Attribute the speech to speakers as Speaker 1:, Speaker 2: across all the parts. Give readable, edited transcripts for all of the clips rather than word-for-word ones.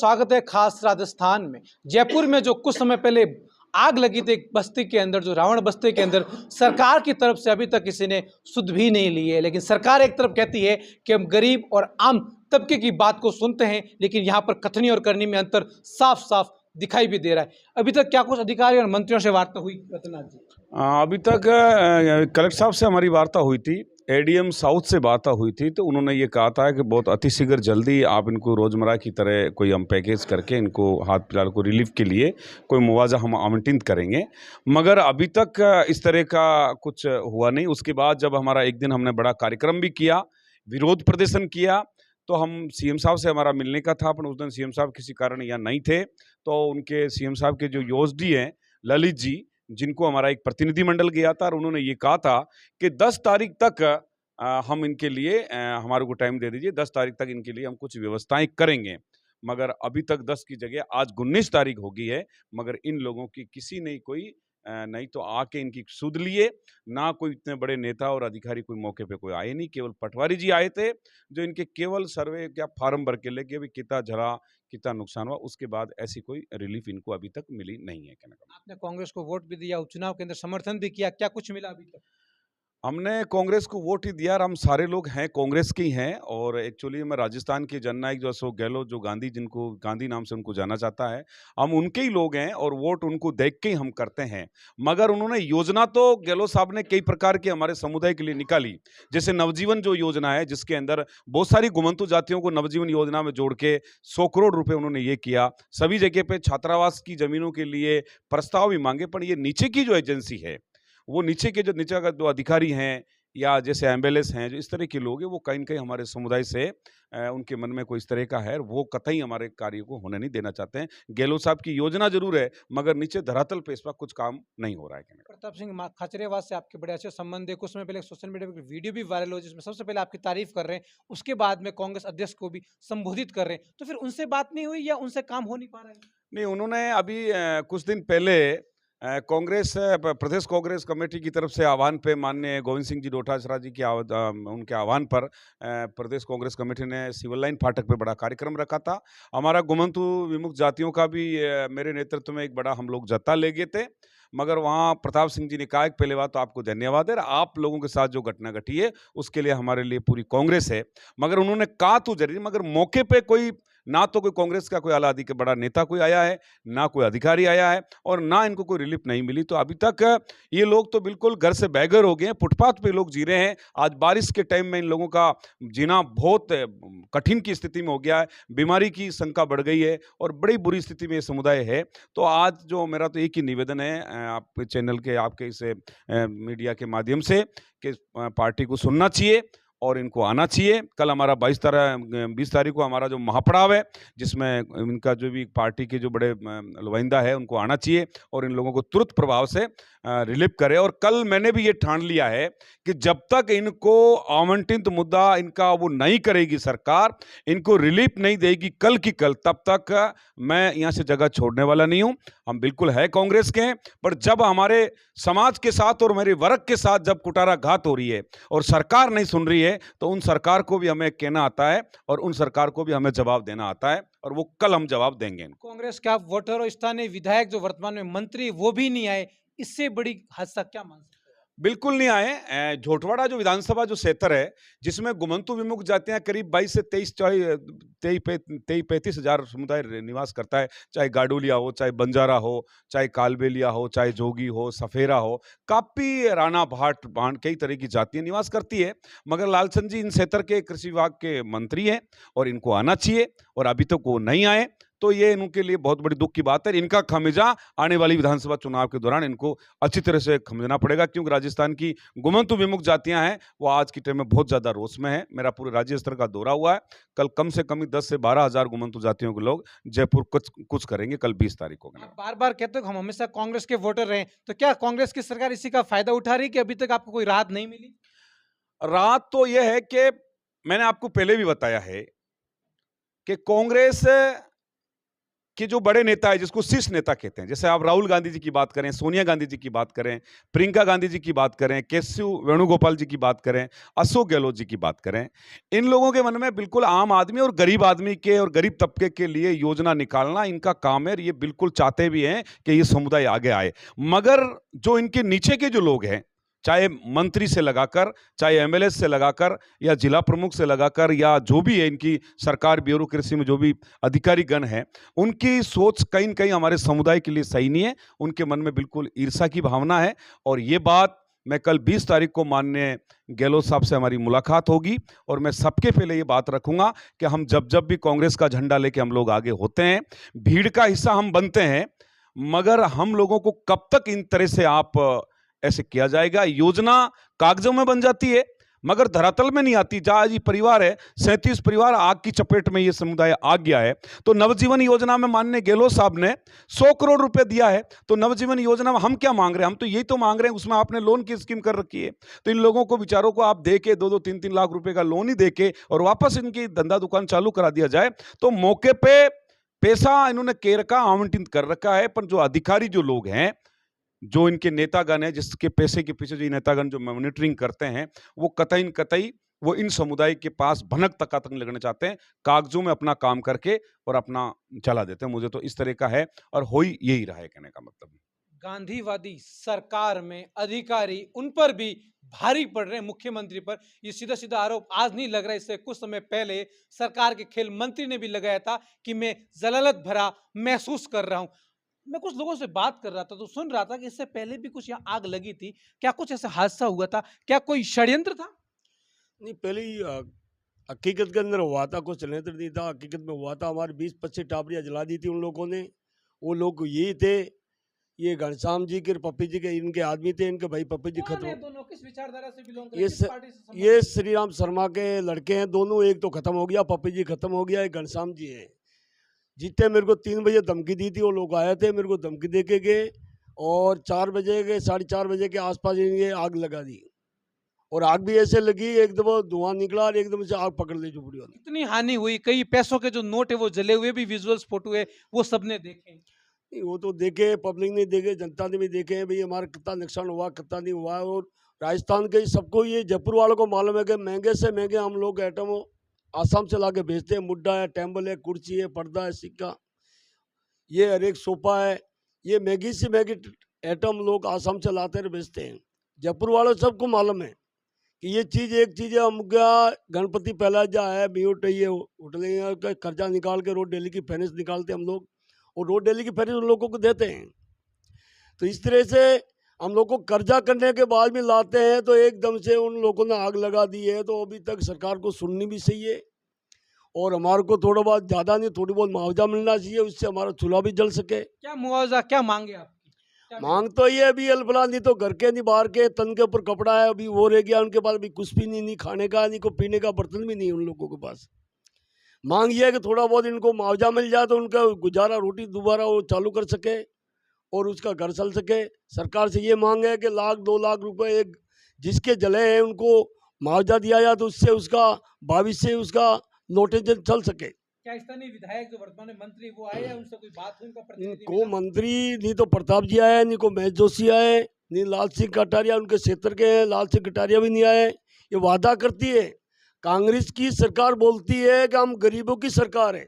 Speaker 1: स्वागत है खास राजस्थान में। जयपुर में जो कुछ समय पहले आग लगी थी एक बस्ती के अंदर, जो रावण बस्ती के अंदर, सरकार की तरफ से अभी तक किसी ने सुध भी नहीं ली है। लेकिन सरकार एक तरफ कहती है कि हम गरीब और आम तबके की बात को सुनते हैं, लेकिन यहाँ पर कथनी और करनी में अंतर साफ साफ दिखाई भी दे रहा है। अभी तक क्या कुछ अधिकारी और मंत्रियों से वार्ता हुई रतनाथ जी?
Speaker 2: अभी तक कलेक्टर साहब से हमारी वार्ता हुई थी, एडीएम साउथ से वार्ता हुई थी, तो उन्होंने ये कहा था कि बहुत अतिशीघ्र जल्दी आप इनको रोज़मर्रा की तरह कोई हम पैकेज करके इनको हाथ फिलहाल को रिलीफ के लिए कोई मुआवजा हम आवंटित करेंगे। मगर अभी तक इस तरह का कुछ हुआ नहीं। उसके बाद जब हमारा एक दिन हमने बड़ा कार्यक्रम भी किया, विरोध प्रदर्शन किया, तो हम सीएम साहब से हमारा मिलने का था, पर उस दिन सीएम साहब किसी कारण यहाँ नहीं थे। तो उनके सीएम साहब के जो योजडी हैं ललित जी, जिनको हमारा एक प्रतिनिधिमंडल गया था, और उन्होंने ये कहा था कि 10 तारीख तक हम इनके लिए हमारे को टाइम दे दीजिए, 10 तारीख तक इनके लिए हम कुछ व्यवस्थाएं करेंगे। मगर अभी तक 10 की जगह आज 19 तारीख हो गई है, मगर इन लोगों की किसी ने कोई नहीं तो आके इनकी सुध लिए, ना कोई इतने बड़े नेता और अधिकारी कोई मौके पे कोई आए नहीं। केवल पटवारी जी आए थे, जो इनके केवल सर्वे क्या फॉर्म भर के लेके अभी कितना झरा कितना नुकसान हुआ, उसके बाद ऐसी कोई रिलीफ इनको अभी तक मिली नहीं है। कहने का
Speaker 1: आपने कांग्रेस को वोट भी दिया, उपचुनाव के अंदर समर्थन भी किया, क्या कुछ मिला अभी तक?
Speaker 2: हमने कांग्रेस को वोट ही दिया, और हम सारे लोग हैं कांग्रेस के ही हैं। और एक्चुअली मैं राजस्थान के जननायक जो अशोक गहलोत, जो गांधी, जिनको गांधी नाम से उनको जाना जाता है, हम उनके ही लोग हैं और वोट उनको देख के ही हम करते हैं। मगर उन्होंने योजना तो गहलोत साहब ने कई प्रकार की हमारे समुदाय के लिए निकाली, जैसे नवजीवन जो योजना है, जिसके अंदर बहुत सारी घुमंतु जातियों को नवजीवन योजना में जोड़ के 100 करोड़ रुपए उन्होंने ये किया। सभी जगह पे छात्रावास की जमीनों के लिए प्रस्ताव भी मांगे, पर ये नीचे की जो एजेंसी है, वो नीचे के जो नीचे का जो अधिकारी हैं या जैसे एमएलएस हैं, जो इस तरह के लोग हैं, वो कहीं न कहीं हमारे समुदाय से उनके मन में कोई इस तरह का है, वो कतई हमारे कार्य को होने नहीं देना चाहते हैं। गहलोत साहब की योजना ज़रूर है, मगर नीचे धरातल पे इस वक़्त कुछ काम नहीं हो रहा है। कहने का
Speaker 1: प्रताप सिंह खाचरियावास से आपके बड़े अच्छे संबंध है। कुछ समय पहले सोशल मीडिया पे एक वीडियो भी वायरल हो, जिसमें सबसे पहले आपकी तारीफ कर रहे हैं, उसके बाद में कांग्रेस अध्यक्ष को भी संबोधित कर रहे हैं। तो फिर उनसे बात नहीं हुई या उनसे काम हो नहीं पा रहा है?
Speaker 2: नहीं, उन्होंने अभी कुछ दिन पहले कांग्रेस प्रदेश कांग्रेस कमेटी की तरफ से आह्वान पे माननीय गोविंद सिंह जी डोटासरा जी की उनके आह्वान पर प्रदेश कांग्रेस कमेटी ने सिविल लाइन फाटक पे बड़ा कार्यक्रम रखा था। हमारा गुमंतु विमुक्त जातियों का भी मेरे नेतृत्व में एक बड़ा हम लोग जत्था ले गए थे। मगर वहाँ प्रताप सिंह जी ने कहा कि पहले बात तो आपको धन्यवाद है, आप लोगों के साथ जो घटना घटी है उसके लिए हमारे लिए पूरी कांग्रेस है। मगर उन्होंने कहा तो जरूरी, मगर मौके पे कोई ना तो कोई कांग्रेस का कोई आला अधिकारी बड़ा नेता कोई आया है, ना कोई अधिकारी आया है, और ना इनको कोई रिलीफ नहीं मिली। तो अभी तक ये लोग तो बिल्कुल घर से बेघर हो गए हैं, फुटपाथ पे लोग जी रहे हैं। आज बारिश के टाइम में इन लोगों का जीना बहुत कठिन की स्थिति में हो गया है, बीमारी की शंका बढ़ गई है और बड़ी बुरी स्थिति में ये समुदाय है। तो आज जो मेरा तो एक ही निवेदन है आप चैनल के, आपके इस मीडिया के माध्यम से, कि पार्टी को सुनना चाहिए और इनको आना चाहिए। कल हमारा 20 तारीख को हमारा जो महापड़ाव है, जिसमें इनका जो भी पार्टी के जो बड़े नुमाइंदा है, उनको आना चाहिए और इन लोगों को तुरंत प्रभाव से रिलीफ करे। और कल मैंने भी ये ठान लिया है कि जब तक इनको आवंटित मुद्दा इनका वो नहीं करेगी सरकार, इनको रिलीफ नहीं देगी कल की कल, तब तक मैं यहाँ से जगह छोड़ने वाला नहीं हूँ। हम बिल्कुल है कांग्रेस के हैं, पर जब हमारे समाज के साथ और मेरे वर्ग के साथ जब कुटाराघात हो रही है और सरकार नहीं सुन रही है, तो उन सरकार को भी हमें कहना आता है और उन सरकार को भी हमें जवाब देना आता है, और वो कल हम जवाब देंगे।
Speaker 1: कांग्रेस के आप वोटर और स्थानीय विधायक जो वर्तमान में मंत्री, वो भी नहीं आए, इससे बड़ी हादसा क्या मान सकते हैं?
Speaker 2: बिल्कुल नहीं आए। झोटवाड़ा जो विधानसभा जो क्षेत्र है, जिसमें गुमंतु विमुक्त जातियां करीब 22 से 23 हजार समुदाय निवास करता है, चाहे गाडोलिया हो, चाहे बंजारा हो, चाहे कालबेलिया हो, चाहे जोगी हो, सफेरा हो, काफी राणा भाट भांड कई तरह की जातियां निवास करती है। मगर लालचंद जी इन क्षेत्र के कृषि विभाग के मंत्री हैं और इनको आना चाहिए, और अभी तक वो नहीं आए, तो ये इनके लिए बहुत बड़ी दुख की बात है। इनका खामियाजा आने वाली विधानसभा चुनाव के दौरान इनको अच्छी तरह से समझना पड़ेगा, क्योंकि राजस्थान की गुमंतु विमुक्त जातियां हैं, वो आज की टाइम में बहुत ज्यादा रोष में है। मेरा पूरे राज्य स्तर का दौरा हुआ है, कल कम से कम 10 से 12 हजार गुमंतु जातियों के लोग जयपुर कुछ करेंगे, कल 20 तारीख को।
Speaker 1: आप बार बार कहते हो हम हमेशा कांग्रेस के वोटर रहे, तो क्या कांग्रेस की सरकार इसी का फायदा उठा रही है कि अभी तक आपको कोई राहत नहीं मिली?
Speaker 2: रात तो यह है कि मैंने आपको पहले भी बताया है कि कांग्रेस कि जो बड़े नेता है जिसको शीर्ष नेता कहते हैं, जैसे आप राहुल गांधी जी की बात करें, सोनिया गांधी जी की बात करें, प्रियंका गांधी जी की बात करें, केशव वेणुगोपाल जी की बात करें, अशोक गहलोत जी की बात करें, इन लोगों के मन में बिल्कुल आम आदमी और गरीब आदमी के और गरीब तबके के लिए योजना निकालना इनका काम है। ये बिल्कुल चाहते भी हैं कि ये समुदाय आगे आए, मगर जो इनके नीचे के जो लोग हैं, चाहे मंत्री से लगाकर, चाहे एमएलए से लगाकर, या जिला प्रमुख से लगाकर, या जो भी है इनकी सरकार ब्यूरोक्रेसी में जो भी अधिकारी गण है, उनकी सोच कहीं न कहीं हमारे समुदाय के लिए सही नहीं है। उनके मन में बिल्कुल ईर्ष्या की भावना है, और ये बात मैं कल 20 तारीख को माननीय गहलोत साहब से हमारी मुलाकात होगी, और मैं सबके पहले ये बात रखूंगा कि हम जब भी कांग्रेस का झंडा लेके हम लोग आगे होते हैं, भीड़ का हिस्सा हम बनते हैं, मगर हम लोगों को कब तक इन तरह से आप ऐसे किया जाएगा? योजना कागजों में बन जाती है मगर धरातल में नहीं आती। जहां ये परिवार है, 37 परिवार आग की चपेट में ये समुदाय आ गया है। तो नवजीवन योजना में माननीय गहलोत साहब ने 100 करोड़ रुपए दिया है, तो नवजीवन योजना में हम क्या मांग रहे हैं? हम तो यही तो मांग रहे हैं, उसमें आपने लोन की स्कीम कर रखी है, तो इन लोगों को विचारों को आप दे के 2-2 3-3 लाख रुपए का लोन ही दे के और वापस इनकी धंधा दुकान चालू करा दिया जाए। तो मौके पे पैसा इन्होंने केयर का आवंटित कर रखा है, पर जो अधिकारी जो लोग हैं, जो इनके नेतागण हैं, जिसके पैसे के पीछे जो नेतागण जो मॉनिटरिंग करते हैं, वो कतई न कतई वो इन समुदाय के पास भनक तक आतंक लगना चाहते हैं, कागजों में अपना काम करके और अपना चला देते हैं। मुझे तो इस तरह का है, और हो ही यही रहा है, कहने का मतलब।
Speaker 1: गांधीवादी सरकार में अधिकारी उन पर भी भारी पड़ रहे हैं, मुख्यमंत्री पर। ये सीधा सीधा आरोप आज नहीं लग रहा है, इससे कुछ समय पहले सरकार के खेल मंत्री ने भी लगाया था कि मैं जलालत भरा महसूस कर रहा हूं। मैं कुछ लोगों से बात कर रहा था तो सुन रहा था कि इससे पहले भी कुछ यहाँ आग लगी थी। क्या कुछ ऐसा हादसा हुआ था? क्या कोई षड्यंत्र था?
Speaker 3: नहीं, पहले ही हकीकत के अंदर हुआ था, कुछ षड्यंत्र नहीं था। हकीकत में हुआ था, हमारे 20-25 टापरियाँ जला दी थी उन लोगों ने। वो लोग यही थे, ये घनश्याम जी के पप्पी जी के इनके आदमी थे। इनके भाई पप्पी जी
Speaker 1: कौन
Speaker 3: खत्म
Speaker 1: है दोनों? किस विचारधारा से बिलोंग करते
Speaker 3: ये
Speaker 1: हैं? किस
Speaker 3: स,
Speaker 1: पार्टी से संबंधित
Speaker 3: ये
Speaker 1: हैं?
Speaker 3: श्री राम शर्मा के लड़के हैं दोनों। एक तो खत्म हो गया, पप्पी जी खत्म हो गया, एक घनश्याम जी है। जीते मेरे को 3 बजे धमकी दी थी, वो लोग आए थे, मेरे को धमकी दे के गए, और 4 बजे के 4:30 बजे के आसपास इन्हें आग लगा दी। और आग भी ऐसे लगी, एकदम धुआं निकला और एकदम से आग पकड़ ली झुपड़ी वाली।
Speaker 1: कितनी हानि हुई? कई पैसों के जो नोट है वो जले हुए भी विजुअल्स फोटो है, वो सबने देखे।
Speaker 3: नहीं, वो तो देखे, पब्लिक ने देखे, जनता ने भी देखे हैं भाई हमारा कितना नुकसान हुआ, कितना नहीं हुआ। और राजस्थान के सबको, ये जयपुर वालों को मालूम है कि महंगे से महंगे हम लोग आइटम आसाम से ला के भेजते हैं। मुड्डा है, टेम्बल है, कुर्सी है, पर्दा है, सिक्का, ये हर एक सोफा है, ये महंगी से महंगी आइटम लोग आसाम से लाते हैं, बेचते हैं। जयपुर वालों सबको मालूम है कि ये चीज़, एक चीज़ है। हम क्या गणपति पहला जा है म्यूट, ये होटल का कर्जा निकाल के रोड डेली की फाइनेंस निकालते हैं हम लोग, और रोड डेली की फाइनेंस उन लोगों को देते हैं। तो इस तरह से हम लोग को कर्जा करने के बाद भी लाते हैं, तो एकदम से उन लोगों ने आग लगा दी है। तो अभी तक सरकार को सुननी भी सही है, और हमारे को थोड़ा बहुत, ज़्यादा नहीं, थोड़ी बहुत मुआवजा मिलना चाहिए, उससे हमारा चूल्हा भी जल सके।
Speaker 1: क्या मुआवजा, क्या मांगे आपकी? क्या
Speaker 3: मांग तो ये अभी अल्पना, नहीं तो घर के नहीं, बाहर के तन के ऊपर कपड़ा है, अभी वो रह गया उनके पास। अभी कुछ भी नहीं, नहीं खाने का, नहीं को पीने का बर्तन भी नहीं उन लोगों के पास। मांग ये है कि थोड़ा बहुत इनको मुआवजा मिल जाए तो उनका गुजारा रोटी दोबारा वो चालू कर सके और उसका घर चल सके। सरकार से ये मांग है कि 1-2 लाख रुपए एक जिसके जले हैं उनको मुआवजा दिया जाए, तो उससे उसका भविष्य से उसका नोटिस चल सके।
Speaker 1: क्या स्थानीय विधायक जो वर्तमान में मंत्री वो आए हैं, उनसे कोई बात हुई? उनका प्रतिनिधि
Speaker 3: को
Speaker 1: मिला?
Speaker 3: मंत्री नहीं तो प्रताप जी आए, नहीं को महेश जोशी आए, नहीं लाल सिंह कटारिया, उनके क्षेत्र के हैं, लाल सिंह कटारिया भी नहीं आए। ये वादा करती है कांग्रेस की सरकार, बोलती है कि हम गरीबों की सरकार है।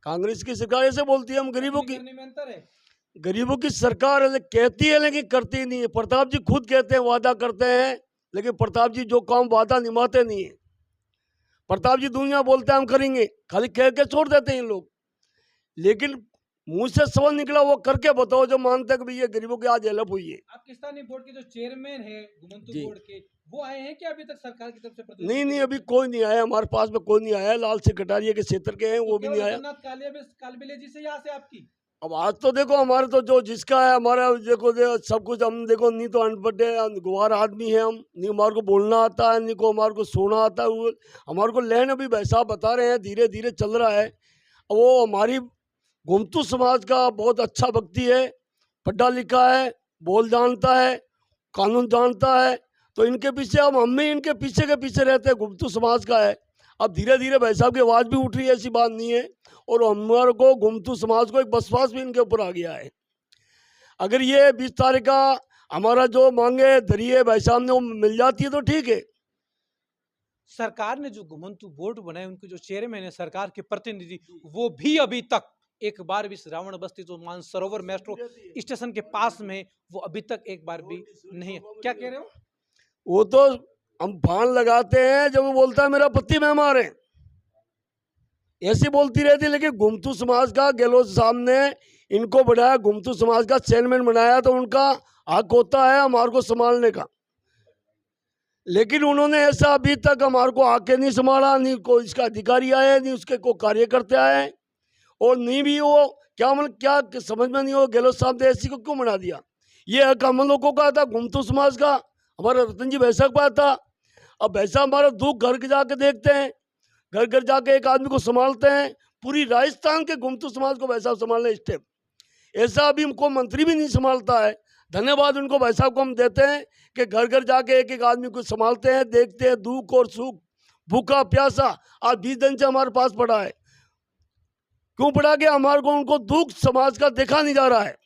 Speaker 3: कांग्रेस की सरकार ऐसे बोलती है हम गरीबों की,
Speaker 1: करने में अंतर है।
Speaker 3: गरीबों की सरकार है, कहती है लेकिन करती नहीं है। प्रताप जी खुद कहते हैं वादा करते हैं, लेकिन प्रताप जी जो काम वादा निभाते नहीं है। प्रताप जी दुनिया बोलते हैं हम करेंगे, खाली कह के छोड़ देते हैं लोग, लेकिन मुंह से सवाल निकला वो करके बताओ जो मानते हैं कि ये गरीबों की आज हेल्प हुई है।
Speaker 1: आपके स्थानीय बोर्ड के जो चेयरमैन है घुमंतु
Speaker 3: जी।
Speaker 1: बोर्ड के, वो आए हैं क्या अभी तक सरकार की तरफ से प्रतिनिधि?
Speaker 3: नहीं नहीं, अभी कोई नहीं आया हमारे पास में, कोई नहीं आया। लाल सिंह कटारिया के क्षेत्र के हैं, वो भी नहीं आया।
Speaker 1: कालबेलिया जी से यहाँ से आपकी
Speaker 3: अब आज तो देखो हमारे तो जो जिसका है हमारा, देखो सब कुछ हम देखो, नहीं तो अनपढ़ गुवार आदमी है हम, नहीं हमारे को बोलना आता है, नहीं को हमारे को सोना आता है। वो हमारे को लेन अभी वैसा बता रहे हैं, धीरे धीरे चल रहा है। वो हमारी घुमतू समाज का बहुत अच्छा व्यक्ति है, पढ़ा लिखा है, बोल जानता है, कानून जानता है। तो इनके पीछे हम भी इनके पीछे के पीछे रहते हैं, घुमतू समाज का है। अब धीरे धीरे भाई साहब की आवाज़ भी उठ रही है, ऐसी बात नहीं है। और हमारे को गुमतू समाज को एक विश्वास भी इनके ऊपर आ गया है। अगर ये 20 तारीख का हमारा जो मांगे धरी है भाई साहब ने वो मिल जाती है तो ठीक है।
Speaker 1: सरकार ने जो घुमंतु बोर्ड बनाए, उनके जो चेयरमैन है, सरकार के प्रतिनिधि, वो भी अभी तक एक बार भी इस रावण बस्ती जो मानसरोवर मेट्रो स्टेशन के पास में, वो अभी तक एक बार भी नहीं है। क्या कह रहे हो?
Speaker 3: वो तो हम फान लगाते हैं जब वो बोलता है मेरा पति मेहमान है, ऐसी बोलती रहती। लेकिन गुमतू समाज का गहलोत साहब ने इनको बनाया, गुमतू समाज का चेयरमैन बनाया, तो उनका हक होता है हमारे को संभालने का। लेकिन उन्होंने ऐसा अभी तक हमारे को आके नहीं संभाला, नहीं कोई इसका अधिकारी आया, नहीं उसके को कार्यकर्ता आए, और नहीं भी वो क्या मतलब क्या समझ में नहीं हो गहलोत साहब ने ऐसी को क्यों बना दिया। ये हक हम लोगों का था, गुमतू समाज का, हमारा रतन जी भैंसा का था। अब भैंसा हमारा दुख घर के जाके देखते हैं, घर घर जाके एक आदमी को संभालते हैं। पूरी राजस्थान के गुमतू समाज को वैसा संभालने स्टेप, ऐसा अभी हमको मंत्री भी नहीं संभालता है। धन्यवाद उनको भाई साहब को हम देते हैं कि घर घर जाके एक एक आदमी को संभालते हैं, देखते हैं दुख और सुख, भूखा प्यासा। आज 20 दिन से हमारे पास पड़ा है। क्यों पड़ा कि हमारे को उनको दुख समाज का देखा नहीं जा रहा है।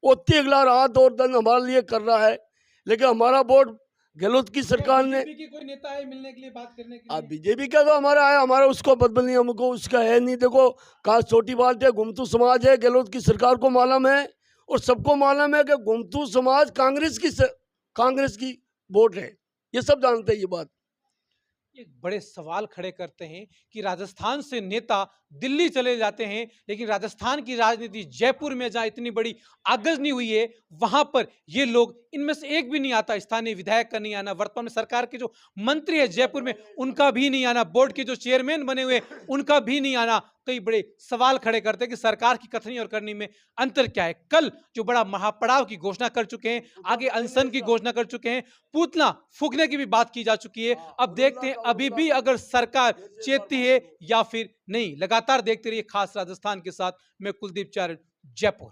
Speaker 3: वो तिगला रात और दिन हमारे लिए कर रहा है। लेकिन हमारा वोट गहलोत की सरकार ने,
Speaker 1: बीजेपी की कोई नेता है मिलने के लिए, बात करने के लिए?
Speaker 3: अब बीजेपी का तो हमारा है, हमारा उसको बदल नहीं, हमको उसका है नहीं। देखो कहा छोटी बात है, गुमतू समाज है, गहलोत की सरकार को मालूम है और सबको मालूम है कि गुमतू समाज कांग्रेस की वोट है, ये सब जानते हैं ये बात।
Speaker 1: एक बड़े सवाल खड़े करते हैं कि राजस्थान से नेता दिल्ली चले जाते हैं, लेकिन राजस्थान की राजनीति जयपुर में जहां इतनी बड़ी आगजनी हुई है, वहां पर ये लोग, इनमें से एक भी नहीं आता। स्थानीय विधायक का नहीं आना, वर्तमान में सरकार के जो मंत्री है जयपुर में उनका भी नहीं आना, बोर्ड के जो चेयरमैन बने हुए उनका भी नहीं आना। कई बड़े सवाल खड़े करते हैं कि सरकार की कथनी और करनी में अंतर क्या है। कल जो बड़ा महापड़ाव की घोषणा कर चुके हैं, आगे अनशन की घोषणा कर चुके हैं, पुतला फूंकने की भी बात की जा चुकी है। अब देखते हैं अभी भी अगर सरकार चेतती है या फिर नहीं। लगातार देखते रहिए खास राजस्थान के साथ। मैं कुलदीप चारण, जयपुर।